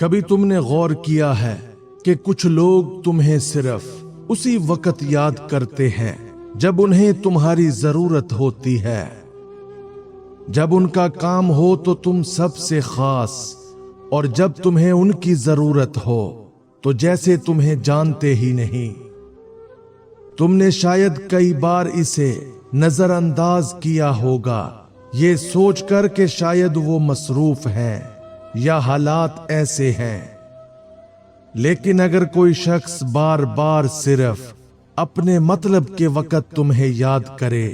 کبھی تم نے غور کیا ہے کہ کچھ لوگ تمہیں صرف اسی وقت یاد کرتے ہیں جب انہیں تمہاری ضرورت ہوتی ہے۔ جب ان کا کام ہو تو تم سب سے خاص، اور جب تمہیں ان کی ضرورت ہو تو جیسے تمہیں جانتے ہی نہیں۔ تم نے شاید کئی بار اسے نظر انداز کیا ہوگا، یہ سوچ کر کہ شاید وہ مصروف ہیں یا حالات ایسے ہیں۔ لیکن اگر کوئی شخص بار بار صرف اپنے مطلب کے وقت تمہیں یاد کرے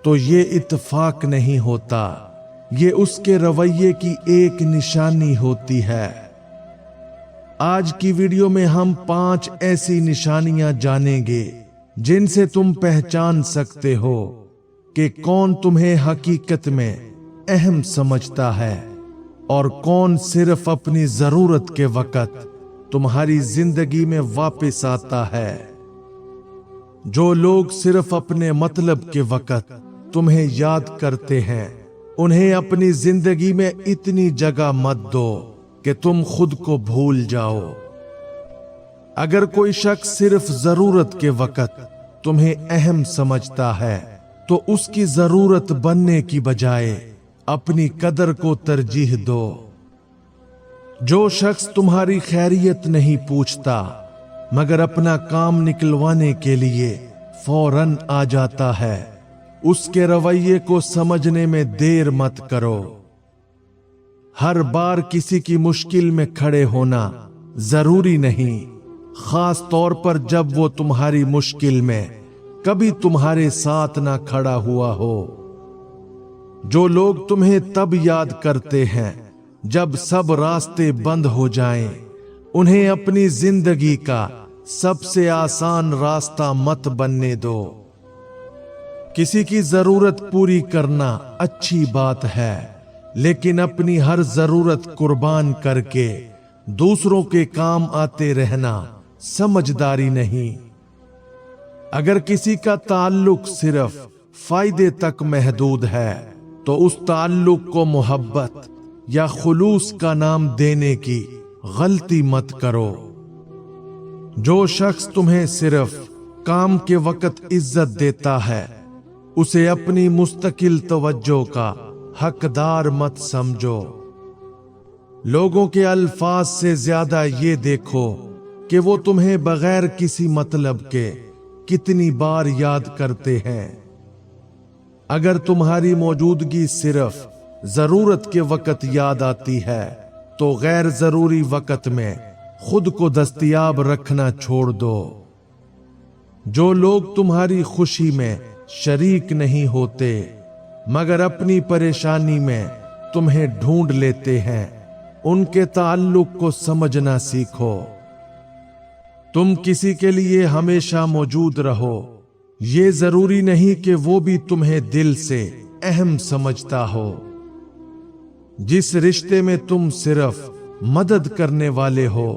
تو یہ اتفاق نہیں ہوتا، یہ اس کے رویے کی ایک نشانی ہوتی ہے۔ آج کی ویڈیو میں ہم 5 ایسی نشانیاں جانیں گے جن سے تم پہچان سکتے ہو کہ کون تمہیں حقیقت میں اہم سمجھتا ہے اور کون صرف اپنی ضرورت کے وقت تمہاری زندگی میں واپس آتا ہے۔ جو لوگ صرف اپنے مطلب کے وقت تمہیں یاد کرتے ہیں، انہیں اپنی زندگی میں اتنی جگہ مت دو کہ تم خود کو بھول جاؤ۔ اگر کوئی شخص صرف ضرورت کے وقت تمہیں اہم سمجھتا ہے تو اس کی ضرورت بننے کی بجائے اپنی قدر کو ترجیح دو۔ جو شخص تمہاری خیریت نہیں پوچھتا مگر اپنا کام نکلوانے کے لیے فوراً آ جاتا ہے، اس کے رویے کو سمجھنے میں دیر مت کرو۔ ہر بار کسی کی مشکل میں کھڑے ہونا ضروری نہیں، خاص طور پر جب وہ تمہاری مشکل میں کبھی تمہارے ساتھ نہ کھڑا ہوا ہو۔ جو لوگ تمہیں تب یاد کرتے ہیں جب سب راستے بند ہو جائیں، انہیں اپنی زندگی کا سب سے آسان راستہ مت بننے دو۔ کسی کی ضرورت پوری کرنا اچھی بات ہے، لیکن اپنی ہر ضرورت قربان کر کے دوسروں کے کام آتے رہنا سمجھداری نہیں۔ اگر کسی کا تعلق صرف فائدے تک محدود ہے تو اس تعلق کو محبت یا خلوص کا نام دینے کی غلطی مت کرو۔ جو شخص تمہیں صرف کام کے وقت عزت دیتا ہے، اسے اپنی مستقل توجہ کا حقدار مت سمجھو۔ لوگوں کے الفاظ سے زیادہ یہ دیکھو کہ وہ تمہیں بغیر کسی مطلب کے کتنی بار یاد کرتے ہیں۔ اگر تمہاری موجودگی صرف ضرورت کے وقت یاد آتی ہے تو غیر ضروری وقت میں خود کو دستیاب رکھنا چھوڑ دو۔ جو لوگ تمہاری خوشی میں شریک نہیں ہوتے مگر اپنی پریشانی میں تمہیں ڈھونڈ لیتے ہیں، ان کے تعلق کو سمجھنا سیکھو۔ تم کسی کے لیے ہمیشہ موجود رہو، یہ ضروری نہیں کہ وہ بھی تمہیں دل سے اہم سمجھتا ہو۔ جس رشتے میں تم صرف مدد کرنے والے ہو،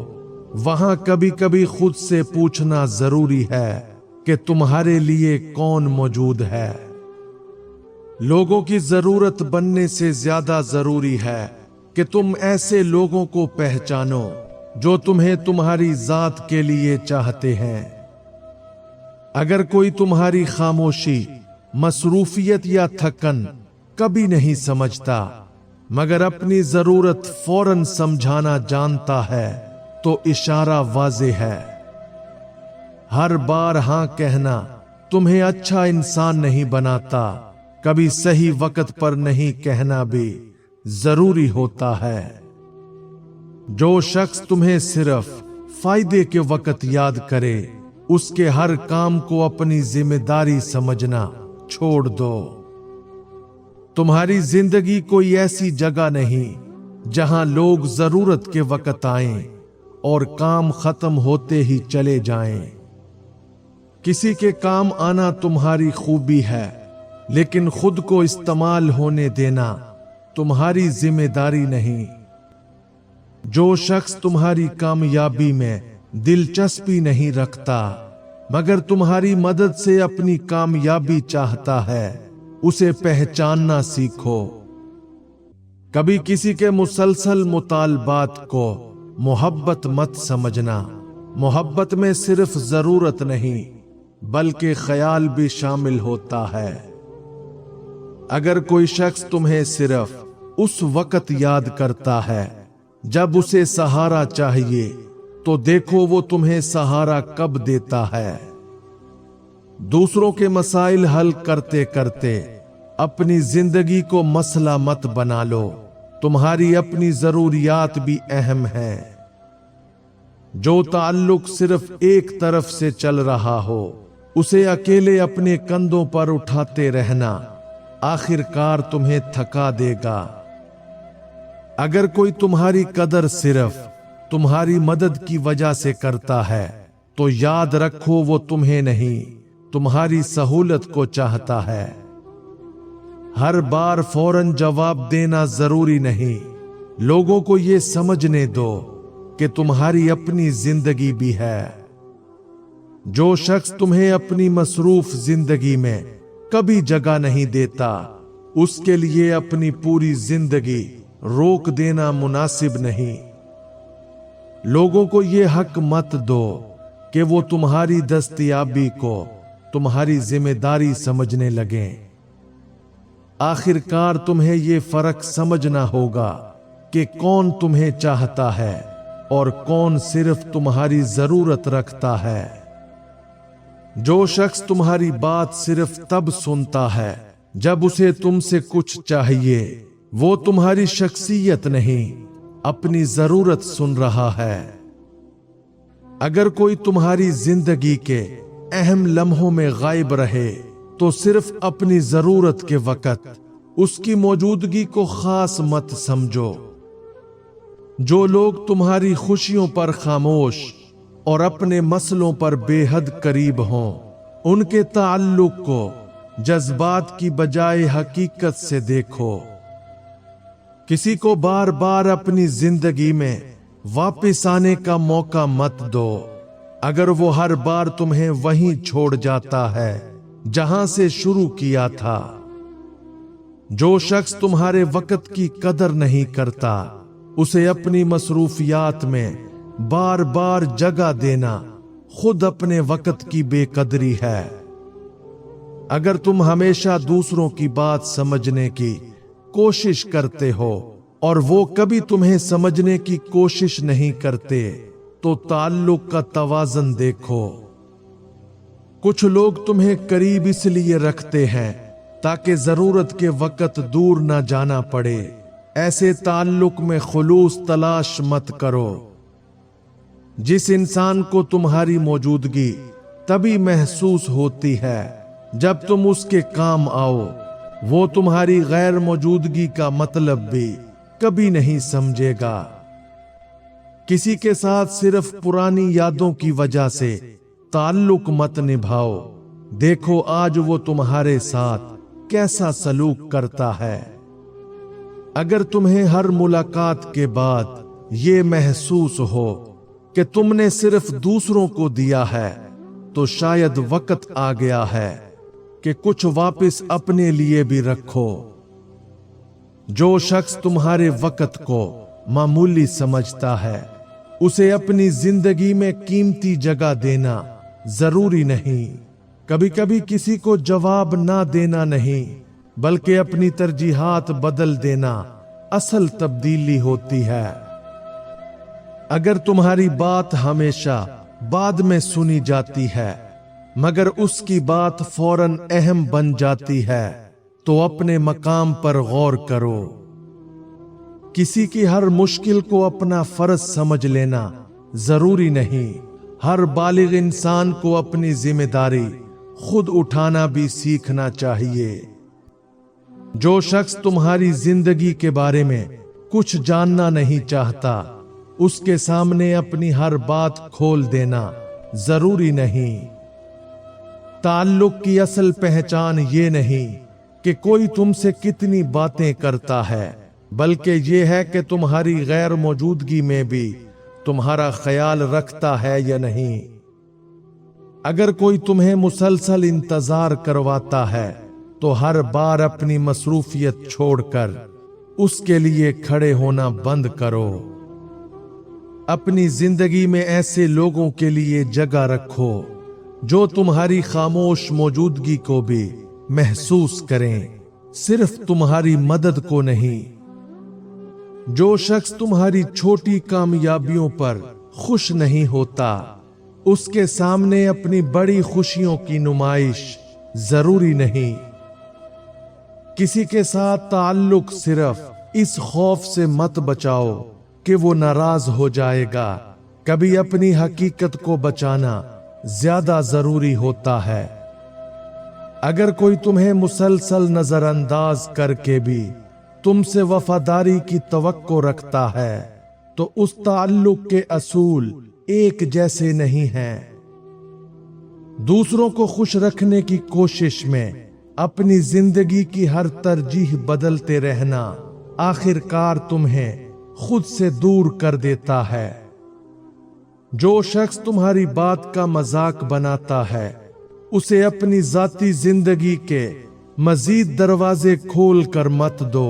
وہاں کبھی کبھی خود سے پوچھنا ضروری ہے کہ تمہارے لیے کون موجود ہے۔ لوگوں کی ضرورت بننے سے زیادہ ضروری ہے کہ تم ایسے لوگوں کو پہچانو جو تمہیں تمہاری ذات کے لیے چاہتے ہیں۔ اگر کوئی تمہاری خاموشی، مصروفیت یا تھکن کبھی نہیں سمجھتا مگر اپنی ضرورت فوراً سمجھانا جانتا ہے تو اشارہ واضح ہے۔ ہر بار ہاں کہنا تمہیں اچھا انسان نہیں بناتا، کبھی صحیح وقت پر نہیں کہنا بھی ضروری ہوتا ہے۔ جو شخص تمہیں صرف فائدے کے وقت یاد کرے، اس کے ہر کام کو اپنی ذمہ داری سمجھنا چھوڑ دو۔ تمہاری زندگی کوئی ایسی جگہ نہیں جہاں لوگ ضرورت کے وقت آئیں اور کام ختم ہوتے ہی چلے جائیں۔ کسی کے کام آنا تمہاری خوبی ہے، لیکن خود کو استعمال ہونے دینا تمہاری ذمہ داری نہیں۔ جو شخص تمہاری کامیابی میں دلچسپی نہیں رکھتا مگر تمہاری مدد سے اپنی کامیابی چاہتا ہے، اسے پہچاننا سیکھو۔ کبھی کسی کے مسلسل مطالبات کو मोहब्बत मत समझना। मोहब्बत में सिर्फ जरूरत नहीं बल्कि ख्याल भी शामिल होता है। अगर कोई शख्स तुम्हें सिर्फ उस वक्त याद करता है जब उसे सहारा चाहिए, तो देखो वो तुम्हें सहारा कब देता है। दूसरों के मसाइल हल करते करते अपनी जिंदगी को मसला मत बना लो। तुम्हारी अपनी जरूरियात भी अहम है। जो ताल्लुक सिर्फ एक तरफ से चल रहा हो, उसे अकेले अपने कंधों पर उठाते रहना आखिरकार तुम्हें थका देगा। अगर कोई तुम्हारी कदर सिर्फ तुम्हारी मदद की वजह से करता है, तो याद रखो वो तुम्हें नहीं, तुम्हारी सहूलत को चाहता है। हर बार फौरन जवाब देना जरूरी नहीं। लोगों को ये समझने दो कि तुम्हारी अपनी जिंदगी भी है। जो शख्स तुम्हें अपनी मसरूफ जिंदगी में कभी जगह नहीं देता, उसके लिए अपनी पूरी जिंदगी रोक देना मुनासिब नहीं। लोगों को ये हक मत दो कि वो तुम्हारी दस्तयाबी को तुम्हारी जिम्मेदारी समझने लगें। आखिरकार तुम्हें ये फर्क समझना होगा कि कौन तुम्हें चाहता है और कौन सिर्फ तुम्हारी जरूरत रखता है। जो शख्स तुम्हारी बात सिर्फ तब सुनता है जब उसे तुमसे कुछ चाहिए, वो तुम्हारी शख्सियत नहीं, अपनी जरूरत सुन रहा है। अगर कोई तुम्हारी जिंदगी के अहम लम्हों में गायब रहे, तो सिर्फ अपनी जरूरत के वक्त उसकी मौजूदगी को खास मत समझो। जो लोग तुम्हारी खुशियों पर खामोश और अपने मसलों पर बेहद करीब हों, उनके ताल्लुक को जज्बात की बजाय हकीकत से देखो। किसी को बार बार अपनी जिंदगी में वापस आने का मौका मत दो। अगर वो हर बार तुम्हें वहीं छोड़ जाता है जहां से शुरू किया था। जो शख्स तुम्हारे वक्त की कदर नहीं करता, उसे अपनी मसरूफियात में बार बार जगह देना खुद अपने वक्त की बेकदरी है। अगर तुम हमेशा दूसरों की बात समझने की कोशिश करते हो और वो कभी तुम्हें समझने की कोशिश नहीं करते, तो ताल्लुक का तवाज़न देखो। कुछ लोग तुम्हें करीब इसलिए रखते हैं ताकि जरूरत के वक्त दूर ना जाना पड़े। ऐसे ताल्लुक में खुलूस तलाश मत करो। जिस इंसान को तुम्हारी मौजूदगी तभी महसूस होती है जब तुम उसके काम आओ, वो तुम्हारी गैर मौजूदगी का मतलब भी कभी नहीं समझेगा। किसी के साथ सिर्फ पुरानी यादों की वजह से ताल्लुक मत निभाओ। देखो आज वो तुम्हारे साथ कैसा सलूक करता है। अगर तुम्हें हर मुलाकात के बाद ये महसूस हो कि तुमने सिर्फ दूसरों को दिया है, तो शायद वक्त आ गया है कि कुछ वापस अपने लिए भी रखो। जो शख्स तुम्हारे वक्त को मामूली समझता है, उसे अपनी जिंदगी में कीमती जगह देना जरूरी नहीं। कभी कभी किसी को जवाब ना देना नहीं, बल्कि अपनी तरजीहात बदल देना असल तब्दीली होती है। अगर तुम्हारी बात हमेशा बाद में सुनी जाती है, मगर उसकी बात फौरन अहम बन जाती है, तो अपने मकाम पर गौर करो। किसी की हर मुश्किल को अपना फर्ज समझ लेना जरूरी नहीं। हर बालिग इंसान को अपनी जिम्मेदारी खुद उठाना भी सीखना चाहिए। जो शख्स तुम्हारी जिंदगी के बारे में कुछ जानना नहीं चाहता, उसके सामने अपनी हर बात खोल देना जरूरी नहीं। ताल्लुक की असल पहचान ये नहीं कि कोई तुमसे कितनी बातें करता है, बल्कि ये है कि तुम्हारी गैर मौजूदगी में भी तुम्हारा ख्याल रखता है या नहीं। अगर कोई तुम्हें मुसलसल इंतजार करवाता है, तो हर बार अपनी मसरूफियत छोड़कर उसके लिए खड़े होना बंद करो। अपनी जिंदगी में ऐसे लोगों के लिए जगह रखो जो तुम्हारी खामोश मौजूदगी को भी महसूस करें, सिर्फ तुम्हारी मदद को नहीं। जो शख्स तुम्हारी छोटी कामयाबियों पर खुश नहीं होता, उसके सामने अपनी बड़ी खुशियों की नुमाइश जरूरी नहीं। किसी के साथ ताल्लुक सिर्फ इस खौफ से मत बचाओ कि वो नाराज हो जाएगा, कभी अपनी हकीकत को बचाना ज्यादा जरूरी होता है। अगर कोई तुम्हें मुसलसल नजरअंदाज करके भी तुमसे वफादारी की तवक्को रखता है, तो उस ताल्लुक के असूल एक जैसे नहीं हैं। दूसरों को खुश रखने की कोशिश में अपनी जिंदगी की हर तरजीह बदलते रहना आखिरकार तुम्हें खुद से दूर कर देता है। जो शख्स तुम्हारी बात का मजाक बनाता है, उसे अपनी जाती जिंदगी के मजीद दरवाजे खोल कर मत दो।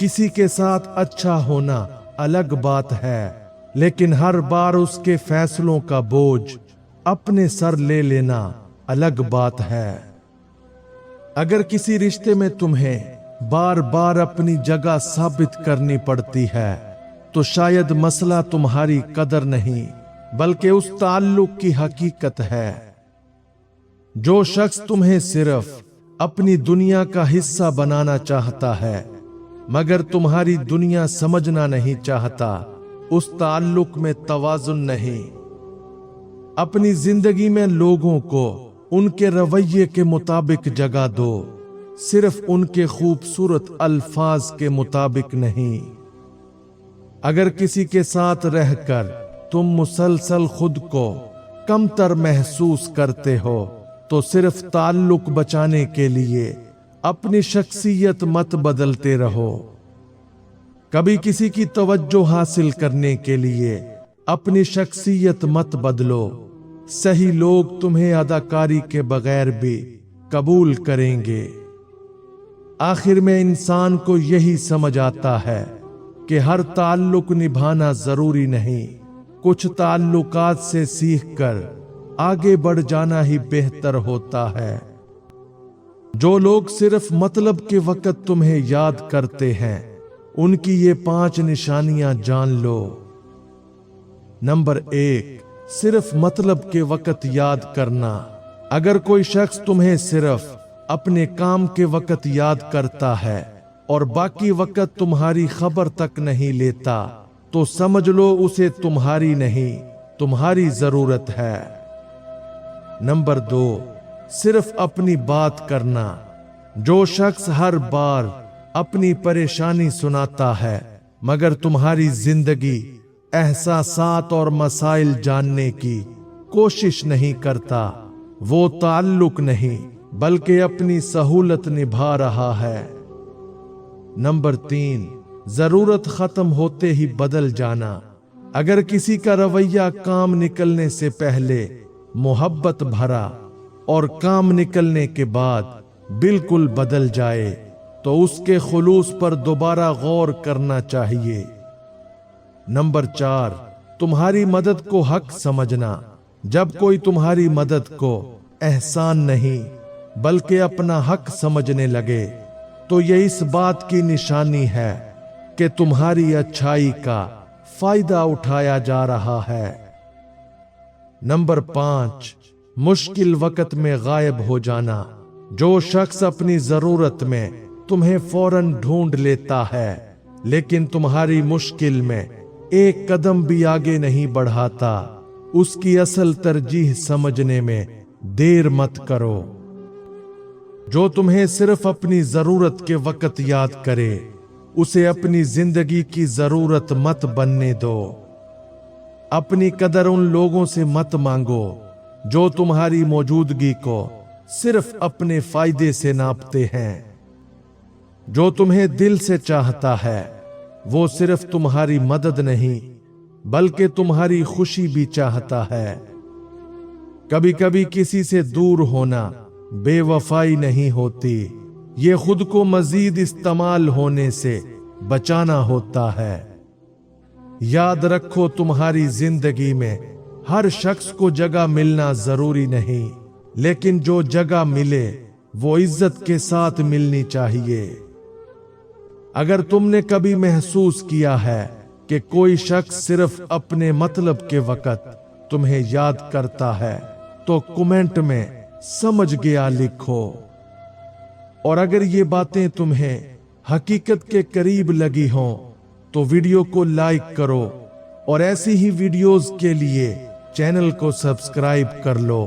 किसी के साथ अच्छा होना अलग बात है, लेकिन हर बार उसके फैसलों का बोझ अपने सर ले लेना अलग बात है। अगर किसी रिश्ते में तुम्हें बार बार अपनी जगह साबित करनी पड़ती है, तो शायद मसला तुम्हारी कदर नहीं बल्कि उस ताल्लुक की हकीकत है। जो शख्स तुम्हें सिर्फ अपनी दुनिया का हिस्सा बनाना चाहता है मगर तुम्हारी दुनिया समझना नहीं चाहता, उस ताल्लुक में तवाजुन नहीं। अपनी जिंदगी में लोगों को उनके रवैये के मुताबिक जगह दो, सिर्फ उनके खूबसूरत अल्फाज के मुताबिक नहीं। अगर किसी के साथ रहकर तुम मुसलसल खुद को कमतर महसूस करते हो, तो सिर्फ ताल्लुक बचाने के लिए अपनी शख्सियत मत बदलते रहो। कभी किसी की तवज्जो हासिल करने के लिए अपनी शख्सियत मत बदलो। सही लोग तुम्हें अदाकारी के बगैर भी कबूल करेंगे। आखिर में इंसान को यही समझ आता है कि हर ताल्लुक निभाना जरूरी नहीं, कुछ ताल्लुकात से सीखकर आगे बढ़ जाना ही बेहतर होता है। जो लोग सिर्फ मतलब के वक्त तुम्हें याद करते हैं, उनकी ये 5 निशानियां जान लो। नंबर 1, सिर्फ मतलब के वक्त याद करना। अगर कोई शख्स तुम्हें सिर्फ अपने काम के वक्त याद करता है और बाकी वक्त तुम्हारी खबर तक नहीं लेता, तो समझ लो उसे तुम्हारी नहीं, तुम्हारी जरूरत है। नंबर 2, सिर्फ अपनी बात करना। जो शख्स हर बार अपनी परेशानी सुनाता है मगर तुम्हारी जिंदगी, एहसासात और मसाइल जानने की कोशिश नहीं करता, वो ताल्लुक नहीं बल्कि अपनी सहूलत निभा रहा है। नंबर 3, जरूरत खत्म होते ही बदल जाना। अगर किसी का रवैया काम निकलने से पहले मोहब्बत भरा और काम निकलने के बाद बिल्कुल बदल जाए, तो उसके खुलूस पर दोबारा गौर करना चाहिए। नंबर 4, तुम्हारी मदद को हक समझना। जब कोई तुम्हारी मदद को एहसान नहीं बल्कि अपना हक समझने लगे, तो ये इस बात की निशानी है कि तुम्हारी अच्छाई का फायदा उठाया जा रहा है। नंबर 5, मुश्किल वक्त में गायब हो जाना। जो शख्स अपनी जरूरत में तुम्हें फौरन ढूंढ लेता है, लेकिन तुम्हारी मुश्किल में एक कदम भी आगे नहीं बढ़ाता, उसकी असल तरजीह समझने में देर मत करो। जो तुम्हें सिर्फ अपनी जरूरत के वक्त याद करे, उसे अपनी जिंदगी की जरूरत मत बनने दो। अपनी कदर उन लोगों से मत मांगो जो तुम्हारी मौजूदगी को सिर्फ अपने फायदे से नापते हैं। जो तुम्हें दिल से चाहता है, वो सिर्फ तुम्हारी मदद नहीं बल्कि तुम्हारी खुशी भी चाहता है। कभी कभी किसी से दूर होना बेवफाई नहीं होती, ये खुद को मजीद इस्तेमाल होने से बचाना होता है। याद रखो तुम्हारी जिंदगी में हर शख्स को जगह मिलना जरूरी नहीं, लेकिन जो जगह मिले वो इज्जत के साथ मिलनी चाहिए। अगर तुमने कभी महसूस किया है कि कोई शख्स सिर्फ अपने मतलब के वक्त तुम्हें याद करता है, तो कमेंट में समझ गया लिखो। और अगर ये बातें तुम्हें हकीकत के करीब लगी हों तो वीडियो को लाइक करो और ऐसी ही वीडियोस के लिए चैनल को सब्सक्राइब कर लो।